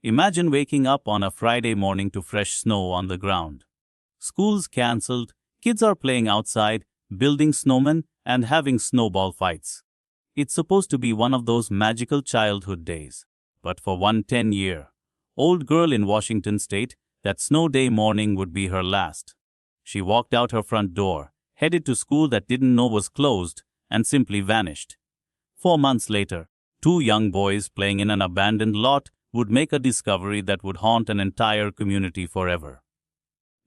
Imagine waking up on a Friday morning to fresh snow on the ground. School's cancelled, kids are playing outside, building snowmen, and having snowball fights. It's supposed to be one of those magical childhood days. But for one 10-year-old girl in Washington state, that snow day morning would be her last. She walked out her front door, headed to school that didn't know was closed, and simply vanished. 4 months later, 2 young boys playing in an abandoned lot would make a discovery that would haunt an entire community forever.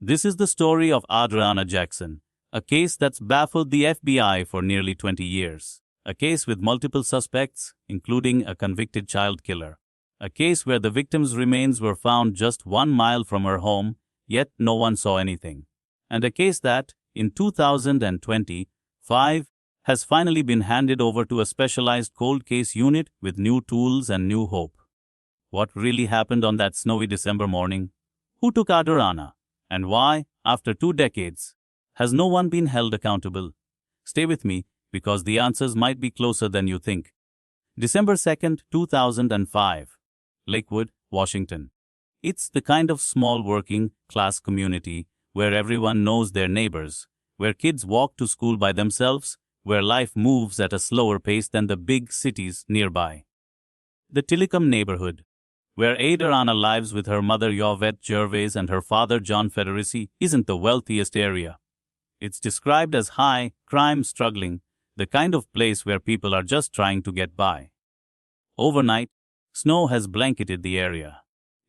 This is the story of Adriana Jackson, a case that's baffled the FBI for nearly 20 years. A case with multiple suspects, including a convicted child killer. A case where the victim's remains were found just 1 mile from her home, yet no one saw anything. And a case that, in 2025, has finally been handed over to a specialized cold case unit with new tools and new hope. What really happened on that snowy December morning? Who took Adriana? And why, after 2 decades, has no one been held accountable? Stay with me, because the answers might be closer than you think. December 2nd, 2005. Lakewood, Washington. It's the kind of small working-class community where everyone knows their neighbors, where kids walk to school by themselves, where life moves at a slower pace than the big cities nearby. The Tillicum neighborhood, where Adriana lives with her mother Yvette Gervais and her father John Federici, isn't the wealthiest area. It's described as high, crime struggling, the kind of place where people are just trying to get by. Overnight, snow has blanketed the area.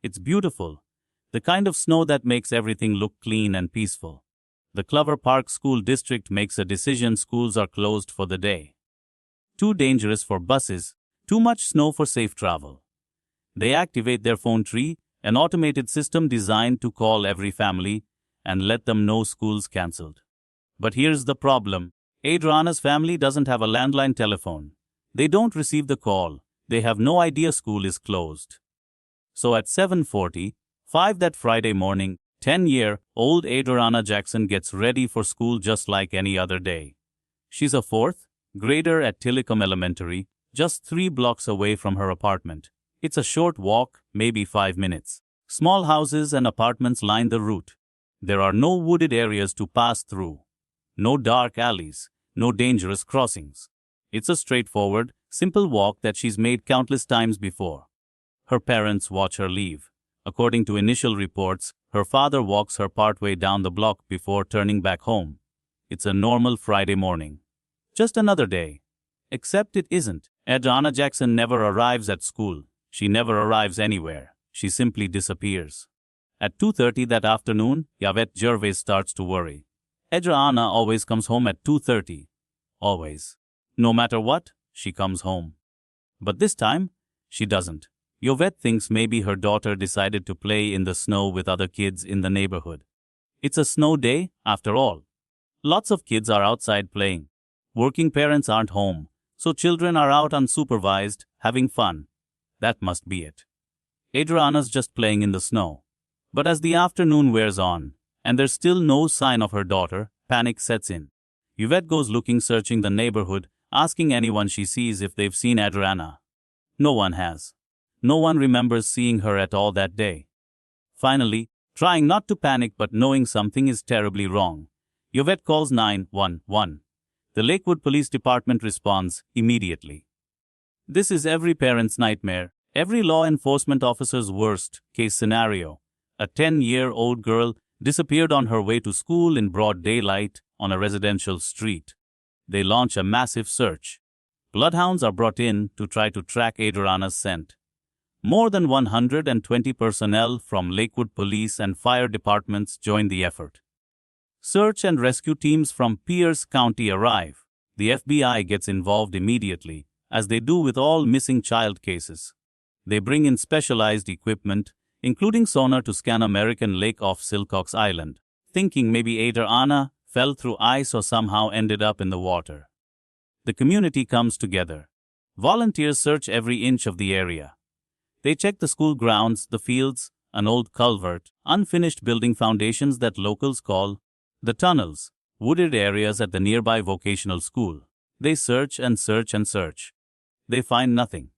It's beautiful, the kind of snow that makes everything look clean and peaceful. The Clover Park School District makes a decision: schools are closed for the day. Too dangerous for buses, too much snow for safe travel. They activate their phone tree, an automated system designed to call every family and let them know school's cancelled. But here's the problem. Adriana's family doesn't have a landline telephone. They don't receive the call. They have no idea school is closed. So at 7:45 that Friday morning, 10-year-old Adriana Jackson gets ready for school just like any other day. She's a 4th grader at Tillicum Elementary, just 3 blocks away from her apartment. It's a short walk, maybe 5 minutes. Small houses and apartments line the route. There are no wooded areas to pass through. No dark alleys. No dangerous crossings. It's a straightforward, simple walk that she's made countless times before. Her parents watch her leave. According to initial reports, her father walks her partway down the block before turning back home. It's a normal Friday morning. Just another day. Except it isn't. Adriana Jackson never arrives at school. She never arrives anywhere. She simply disappears. At 2:30 that afternoon, Yvette Gervais starts to worry. Adriana always comes home at 2:30. Always. No matter what, she comes home. But this time, she doesn't. Yvette thinks maybe her daughter decided to play in the snow with other kids in the neighborhood. It's a snow day, after all. Lots of kids are outside playing. Working parents aren't home, so children are out unsupervised, having fun. That must be it. Adriana's just playing in the snow. But as the afternoon wears on, and there's still no sign of her daughter, panic sets in. Yvette goes looking, searching the neighborhood, asking anyone she sees if they've seen Adriana. No one has. No one remembers seeing her at all that day. Finally, trying not to panic but knowing something is terribly wrong, Yvette calls 911. The Lakewood Police Department responds immediately. This is every parent's nightmare, every law enforcement officer's worst case scenario. A 10-year-old girl disappeared on her way to school in broad daylight on a residential street. They launch a massive search. Bloodhounds are brought in to try to track Adriana's scent. More than 120 personnel from Lakewood Police and fire departments join the effort. Search and rescue teams from Pierce County arrive. The FBI gets involved immediately, as they do with all missing child cases. They bring in specialized equipment, including sonar to scan American Lake off Silcox Island, thinking maybe Adriana fell through ice or somehow ended up in the water. The community comes together. Volunteers search every inch of the area. They check the school grounds, the fields, an old culvert, unfinished building foundations that locals call the tunnels, wooded areas at the nearby vocational school. They search and search and search. They find nothing.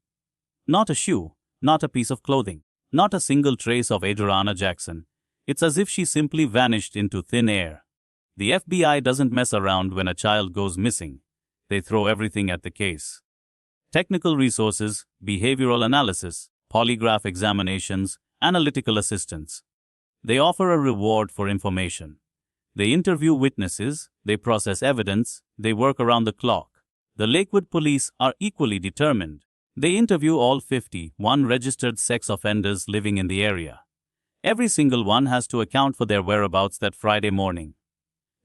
Not a shoe, not a piece of clothing, Not a single trace of Adriana Jackson. It's as if she simply vanished into thin air. The FBI doesn't mess around when a child goes missing. They throw everything at the case. Technical resources, behavioral analysis, polygraph examinations, analytical assistance. They offer a reward for information. They interview witnesses, they process evidence, they work around the clock. The Lakewood police are equally determined. They interview all 51 registered sex offenders living in the area. Every single one has to account for their whereabouts that Friday morning.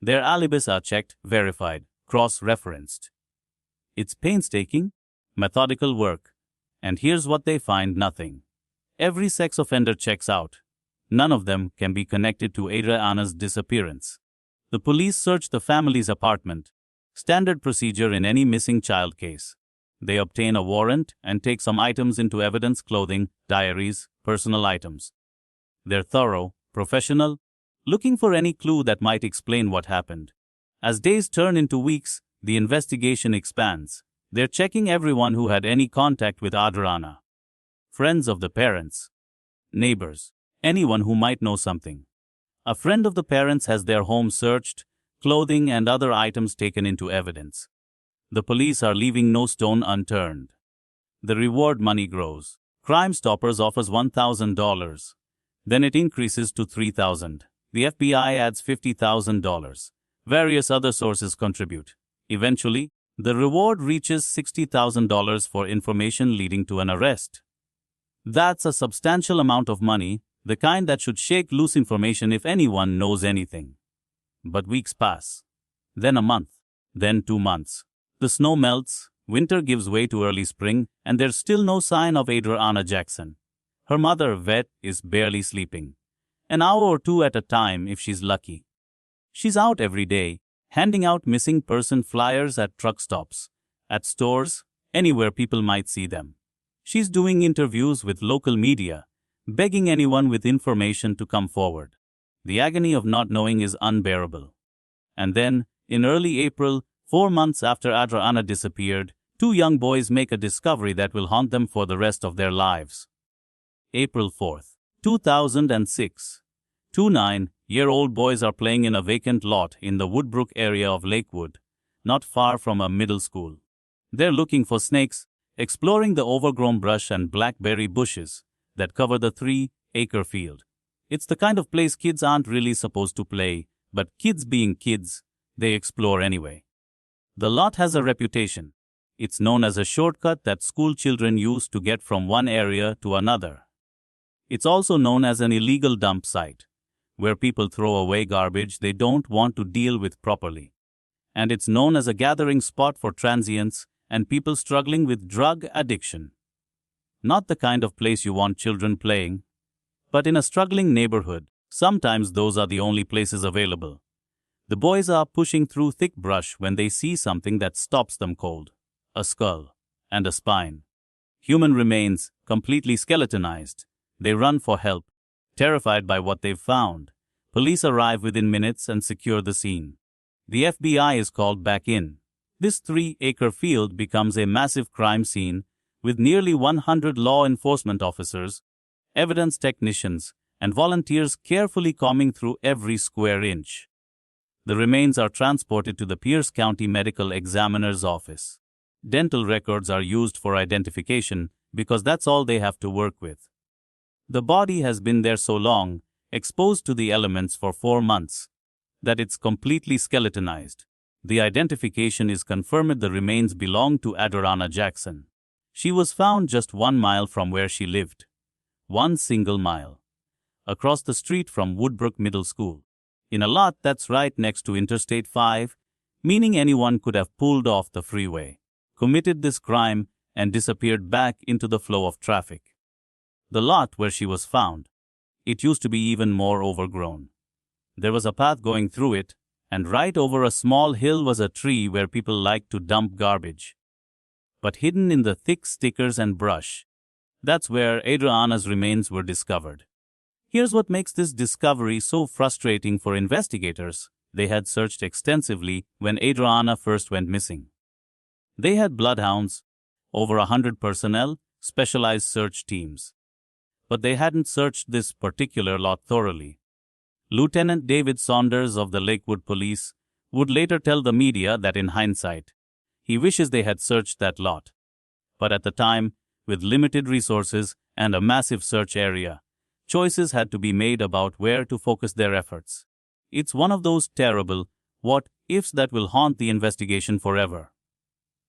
Their alibis are checked, verified, cross-referenced. It's painstaking, methodical work. And here's what they find: nothing. Every sex offender checks out. None of them can be connected to Adriana's disappearance. The police search the family's apartment. Standard procedure in any missing child case. They obtain a warrant and take some items into evidence: clothing, diaries, personal items. They're thorough, professional, looking for any clue that might explain what happened. As days turn into weeks, the investigation expands. They're checking everyone who had any contact with Adriana. Friends of the parents, neighbors, anyone who might know something. A friend of the parents has their home searched, clothing and other items taken into evidence. The police are leaving no stone unturned. The reward money grows. Crime Stoppers offers $1,000. Then it increases to $3,000. The FBI adds $50,000. Various other sources contribute. Eventually, the reward reaches $60,000 for information leading to an arrest. That's a substantial amount of money, the kind that should shake loose information if anyone knows anything. But weeks pass. Then a month. Then 2 months. The snow melts, winter gives way to early spring, and there's still no sign of Adriana Jackson. Her mother, Vet, is barely sleeping. An hour or two at a time if she's lucky. She's out every day, handing out missing person flyers at truck stops, at stores, anywhere people might see them. She's doing interviews with local media, begging anyone with information to come forward. The agony of not knowing is unbearable. And then, in early April, 4 months after Adriana disappeared, 2 young boys make a discovery that will haunt them for the rest of their lives. April 4th, 2006. 2 9-year-old boys are playing in a vacant lot in the Woodbrook area of Lakewood, not far from a middle school. They're looking for snakes, exploring the overgrown brush and blackberry bushes that cover the 3-acre field. It's the kind of place kids aren't really supposed to play, but kids being kids, they explore anyway. The lot has a reputation. It's known as a shortcut that school children use to get from one area to another. It's also known as an illegal dump site, where people throw away garbage they don't want to deal with properly. And it's known as a gathering spot for transients and people struggling with drug addiction. Not the kind of place you want children playing, but in a struggling neighborhood, sometimes those are the only places available. The boys are pushing through thick brush when they see something that stops them cold. A skull and a spine. Human remains, completely skeletonized. They run for help, terrified by what they've found. Police arrive within minutes and secure the scene. The FBI is called back in. This 3-acre field becomes a massive crime scene with nearly 100 law enforcement officers, evidence technicians, and volunteers carefully combing through every square inch. The remains are transported to the Pierce County Medical Examiner's office. Dental records are used for identification because that's all they have to work with. The body has been there so long, exposed to the elements for 4 months, that it's completely skeletonized. The identification is confirmed the remains belong to Adriana Jackson. She was found just 1 mile from where she lived. 1 single mile. Across the street from Woodbrook Middle School. In a lot that's right next to Interstate 5, meaning anyone could have pulled off the freeway, committed this crime, and disappeared back into the flow of traffic. The lot where she was found, it used to be even more overgrown. There was a path going through it, and right over a small hill was a tree where people liked to dump garbage. But hidden in the thick stickers and brush, that's where Adriana's remains were discovered. Here's what makes this discovery so frustrating for investigators. They had searched extensively when Adriana first went missing. They had bloodhounds, over 100 personnel, specialized search teams. but they hadn't searched this particular lot thoroughly. Lieutenant David Saunders of the Lakewood Police would later tell the media that in hindsight, he wishes they had searched that lot. But at the time, with limited resources and a massive search area, choices had to be made about where to focus their efforts. It's one of those terrible what-ifs that will haunt the investigation forever.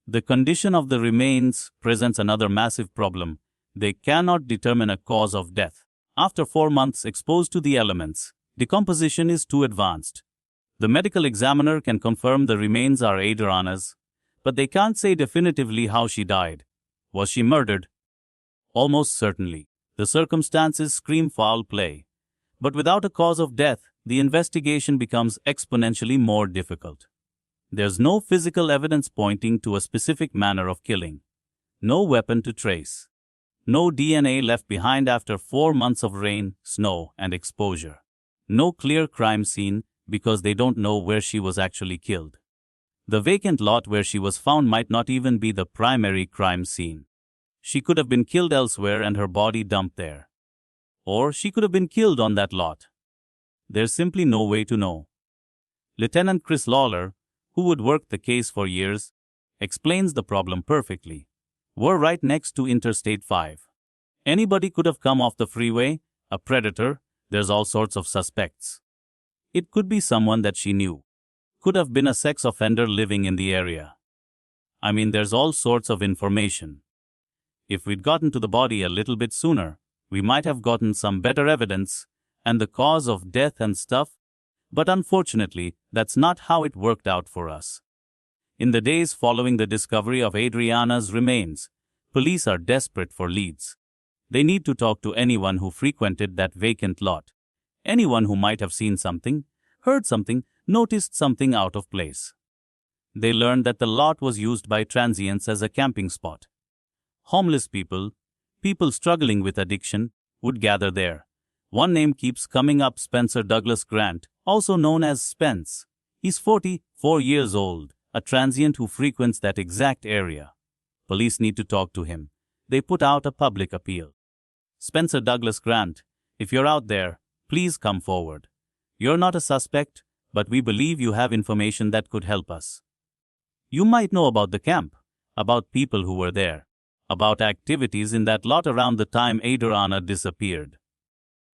The condition of the remains presents another massive problem. They cannot determine a cause of death. After 4 months exposed to the elements, decomposition is too advanced. The medical examiner can confirm the remains are Adriana's, but they can't say definitively how she died. Was she murdered? Almost certainly. The circumstances scream foul play. But without a cause of death, the investigation becomes exponentially more difficult. There's no physical evidence pointing to a specific manner of killing. No weapon to trace. No DNA left behind after 4 months of rain, snow, and exposure. No clear crime scene because they don't know where she was actually killed. The vacant lot where she was found might not even be the primary crime scene. She could have been killed elsewhere and her body dumped there. Or she could have been killed on that lot. There's simply no way to know. Lieutenant Chris Lawler, who would work the case for years, explains the problem perfectly. We're right next to Interstate 5. Anybody could have come off the freeway, a predator, there's all sorts of suspects. It could be someone that she knew. Could have been a sex offender living in the area. I mean, there's all sorts of information. If we'd gotten to the body a little bit sooner, we might have gotten some better evidence, and the cause of death and stuff, but unfortunately, that's not how it worked out for us. In the days following the discovery of Adriana's remains, police are desperate for leads. They need to talk to anyone who frequented that vacant lot. Anyone who might have seen something, heard something, noticed something out of place. They learned that the lot was used by transients as a camping spot. Homeless people, people struggling with addiction, would gather there. One name keeps coming up: Spencer Douglas Grant, also known as Spence. He's 44 years old, a transient who frequents that exact area. Police need to talk to him. They put out a public appeal. Spencer Douglas Grant, if you're out there, please come forward. You're not a suspect, but we believe you have information that could help us. You might know about the camp, about people who were there, about activities in that lot around the time Adriana disappeared.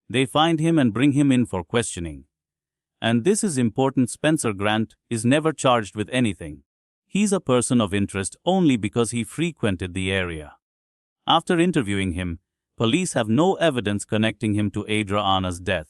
They find him and bring him in for questioning. And this is important: Spencer Grant is never charged with anything. He's a person of interest only because he frequented the area. After interviewing him, police have no evidence connecting him to Adriana's death.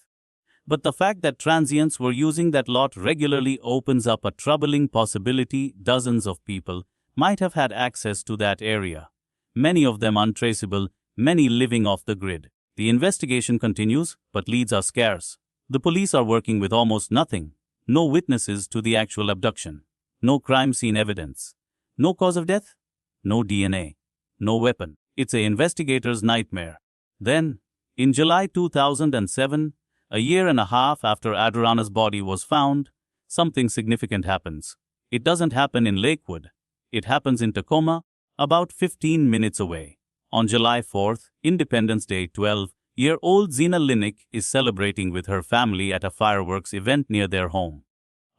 But the fact that transients were using that lot regularly opens up a troubling possibility. Dozens of people might have had access to that area. Many of them untraceable, many living off the grid. The investigation continues, but leads are scarce. The police are working with almost nothing. No witnesses to the actual abduction. No crime scene evidence. No cause of death. No DNA. No weapon. It's an investigator's nightmare. Then, in July 2007, a year and a half after Adriana's body was found, something significant happens. It doesn't happen in Lakewood. It happens in Tacoma, about 15 minutes away. On July 4th, Independence Day, 12-year-old Zena Linick is celebrating with her family at a fireworks event near their home.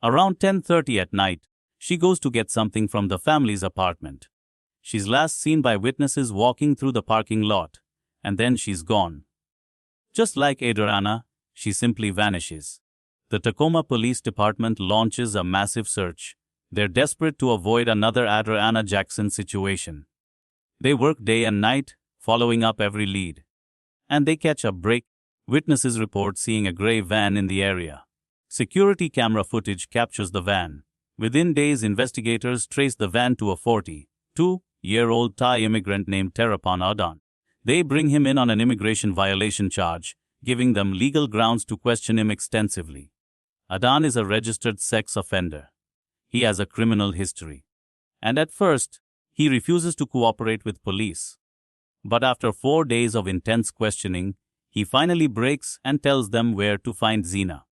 Around 10:30 at night, she goes to get something from the family's apartment. She's last seen by witnesses walking through the parking lot, and then she's gone. Just like Adriana, she simply vanishes. The Tacoma Police Department launches a massive search. They're desperate to avoid another Adriana Jackson situation. They work day and night, following up every lead. And they catch a break. Witnesses report seeing a gray van in the area. Security camera footage captures the van. Within days, investigators trace the van to a 42-year-old Thai immigrant named Terapan Adan. They bring him in on an immigration violation charge, giving them legal grounds to question him extensively. Adan is a registered sex offender. He has a criminal history. And at first, he refuses to cooperate with police. But after 4 days of intense questioning, he finally breaks and tells them where to find Zena.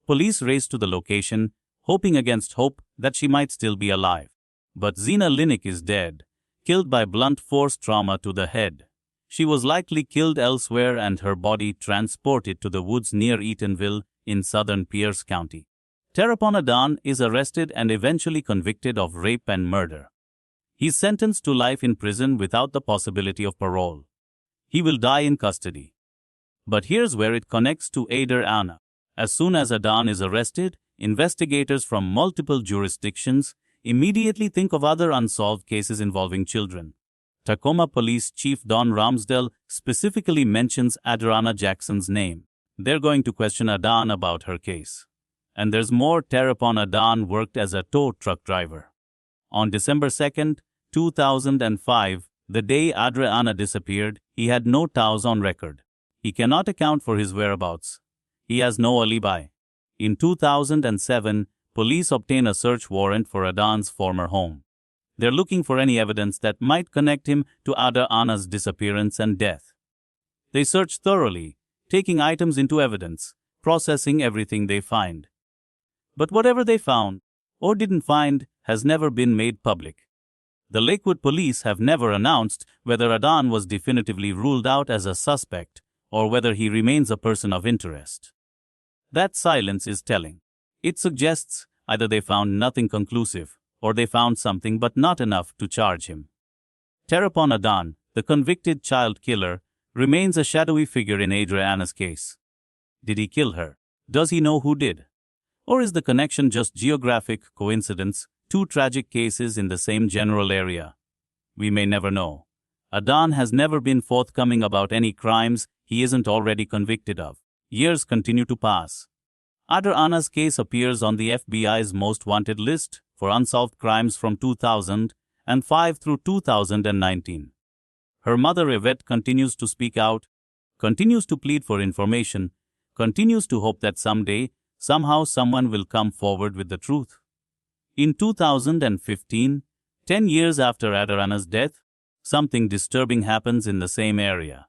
Police race to the location, hoping against hope that she might still be alive. But Zena Linick is dead, killed by blunt force trauma to the head. She was likely killed elsewhere and her body transported to the woods near Eatonville in southern Pierce County. Terapon Adan is arrested and eventually convicted of rape and murder. He's sentenced to life in prison without the possibility of parole. He will die in custody. But here's where it connects to Adriana. As soon as Adan is arrested, investigators from multiple jurisdictions immediately think of other unsolved cases involving children. Tacoma Police Chief Don Ramsdell specifically mentions Adriana Jackson's name. They're going to question Adan about her case. And there's more. Terapon Adan worked as a tow truck driver. On December 2, 2005, the day Adriana disappeared, he had no tows on record. He cannot account for his whereabouts. He has no alibi. In 2007, police obtain a search warrant for Adan's former home. They're looking for any evidence that might connect him to Adriana's disappearance and death. They search thoroughly, taking items into evidence, processing everything they find. But whatever they found, or didn't find, has never been made public. The Lakewood police have never announced whether Adan was definitively ruled out as a suspect or whether he remains a person of interest. That silence is telling. It suggests either they found nothing conclusive or they found something but not enough to charge him. Terapon Adan, the convicted child killer, remains a shadowy figure in Adriana's case. Did he kill her? Does he know who did? Or is the connection just geographic coincidence, two tragic cases in the same general area? We may never know. Adan has never been forthcoming about any crimes he isn't already convicted of. Years continue to pass. Adriana's case appears on the FBI's most wanted list for unsolved crimes from 2005 through 2019. Her mother Yvette continues to speak out, continues to plead for information, continues to hope that someday, somehow someone will come forward with the truth. In 2015, 10 years after Adriana's death, something disturbing happens in the same area.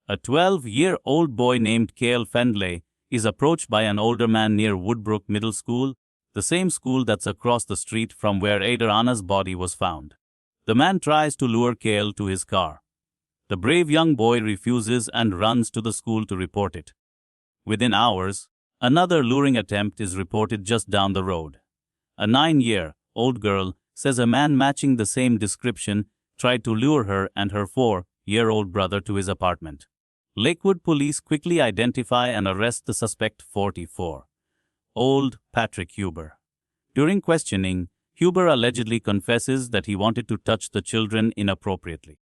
A 12-year-old boy named Cale Fendley is approached by an older man near Woodbrook Middle School, the same school that's across the street from where Adriana's body was found. The man tries to lure Cale to his car. The brave young boy refuses and runs to the school to report it. Within hours, another luring attempt is reported just down the road. A 9-year-old girl says a man matching the same description tried to lure her and her 4-year-old brother to his apartment. Lakewood police quickly identify and arrest the suspect, 44-year-old Patrick Huber. During questioning, Huber allegedly confesses that he wanted to touch the children inappropriately.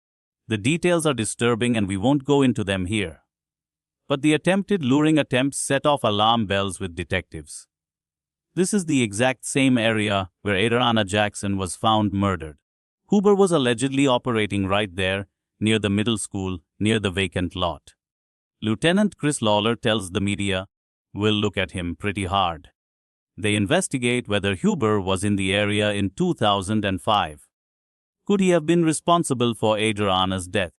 The details are disturbing and we won't go into them here. But the attempted luring attempts set off alarm bells with detectives. This is the exact same area where Adriana Jackson was found murdered. Huber was allegedly operating right there, near the middle school, near the vacant lot. Lieutenant Chris Lawler tells the media, "We'll look at him pretty hard." They investigate whether Huber was in the area in 2005. Could he have been responsible for Adriana's death?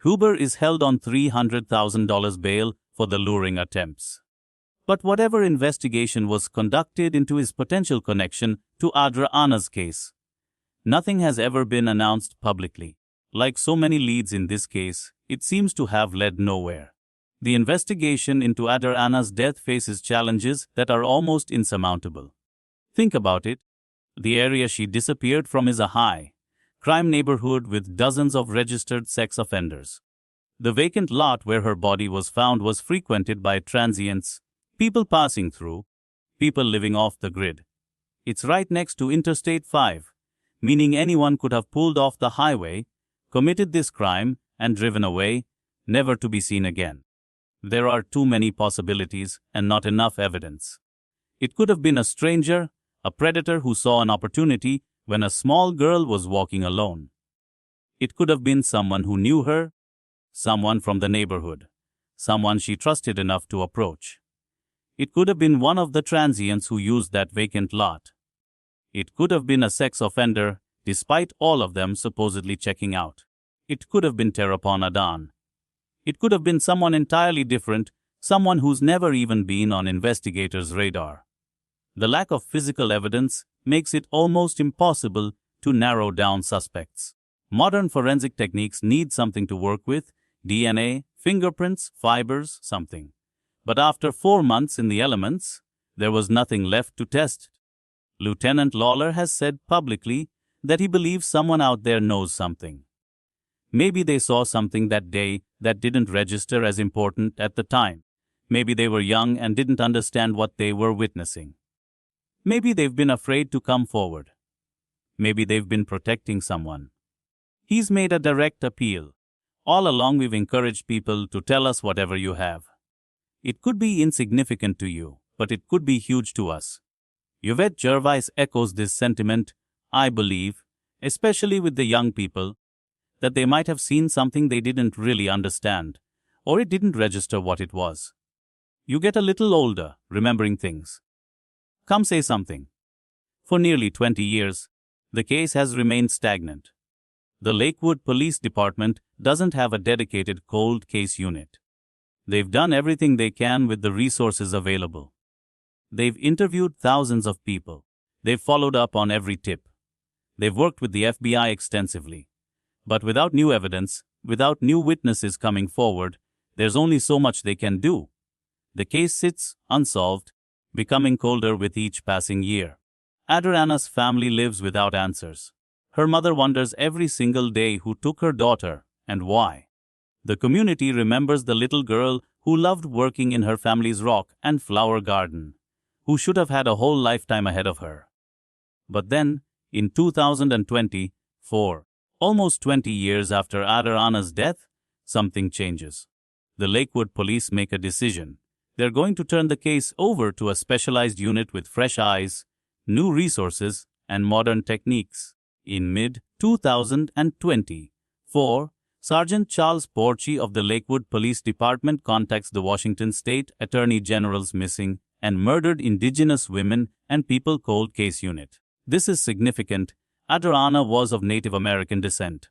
Huber is held on $300,000 bail for the luring attempts. But whatever investigation was conducted into his potential connection to Adriana's case, nothing has ever been announced publicly. Like so many leads in this case, it seems to have led nowhere. The investigation into Adriana's death faces challenges that are almost insurmountable. Think about it. The area she disappeared from is a high-crime neighborhood with dozens of registered sex offenders. The vacant lot where her body was found was frequented by transients, people passing through, people living off the grid. It's right next to Interstate 5, meaning anyone could have pulled off the highway, committed this crime, and driven away, never to be seen again. There are too many possibilities and not enough evidence. It could have been a stranger, a predator who saw an opportunity when a small girl was walking alone. It could have been someone who knew her, someone from the neighborhood, someone she trusted enough to approach. It could have been one of the transients who used that vacant lot. It could have been a sex offender, despite all of them supposedly checking out. It could have been Terapon Adan. It could have been someone entirely different, someone who's never even been on investigators' radar. The lack of physical evidence makes it almost impossible to narrow down suspects. Modern forensic techniques need something to work with, DNA, fingerprints, fibers, something. But after 4 months in the elements, there was nothing left to test. Lieutenant Lawler has said publicly that he believes someone out there knows something. Maybe they saw something that day that didn't register as important at the time. Maybe they were young and didn't understand what they were witnessing. Maybe they've been afraid to come forward. Maybe they've been protecting someone. He's made a direct appeal. All along we've encouraged people to tell us whatever you have. It could be insignificant to you, but it could be huge to us. Yvette Gervais echoes this sentiment, I believe, especially with the young people, that they might have seen something they didn't really understand, or it didn't register what it was. You get a little older, remembering things. Come say something. For nearly 20 years, the case has remained stagnant. The Lakewood Police Department doesn't have a dedicated cold case unit. They've done everything they can with the resources available. They've interviewed thousands of people. They've followed up on every tip. They've worked with the FBI extensively. But without new evidence, without new witnesses coming forward, there's only so much they can do. The case sits unsolved, becoming colder with each passing year. Adriana's family lives without answers. Her mother wonders every single day who took her daughter and why. The community remembers the little girl who loved working in her family's rock and flower garden, who should have had a whole lifetime ahead of her. But then, in 2024, almost 20 years after Adriana's death, something changes. The Lakewood police make a decision. They're going to turn the case over to a specialized unit with fresh eyes, new resources, and modern techniques. In mid-2024, Sergeant Charles Porci of the Lakewood Police Department contacts the Washington State Attorney General's Missing and Murdered Indigenous Women and People Cold Case Unit. This is significant. Adriana was of Native American descent.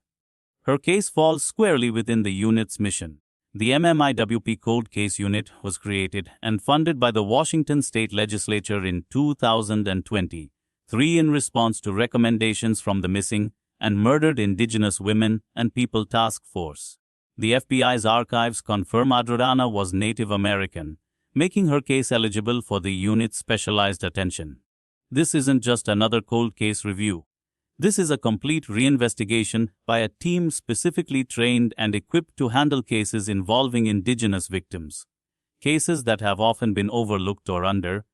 Her case falls squarely within the unit's mission. The MMIWP Cold Case Unit was created and funded by the Washington State Legislature in 2023 in response to recommendations from the Missing and Murdered Indigenous Women and People Task Force. The FBI's archives confirm Adriana was Native American, making her case eligible for the unit's specialized attention. This isn't just another cold case review. This is a complete reinvestigation by a team specifically trained and equipped to handle cases involving Indigenous victims, cases that have often been overlooked or under-resourced.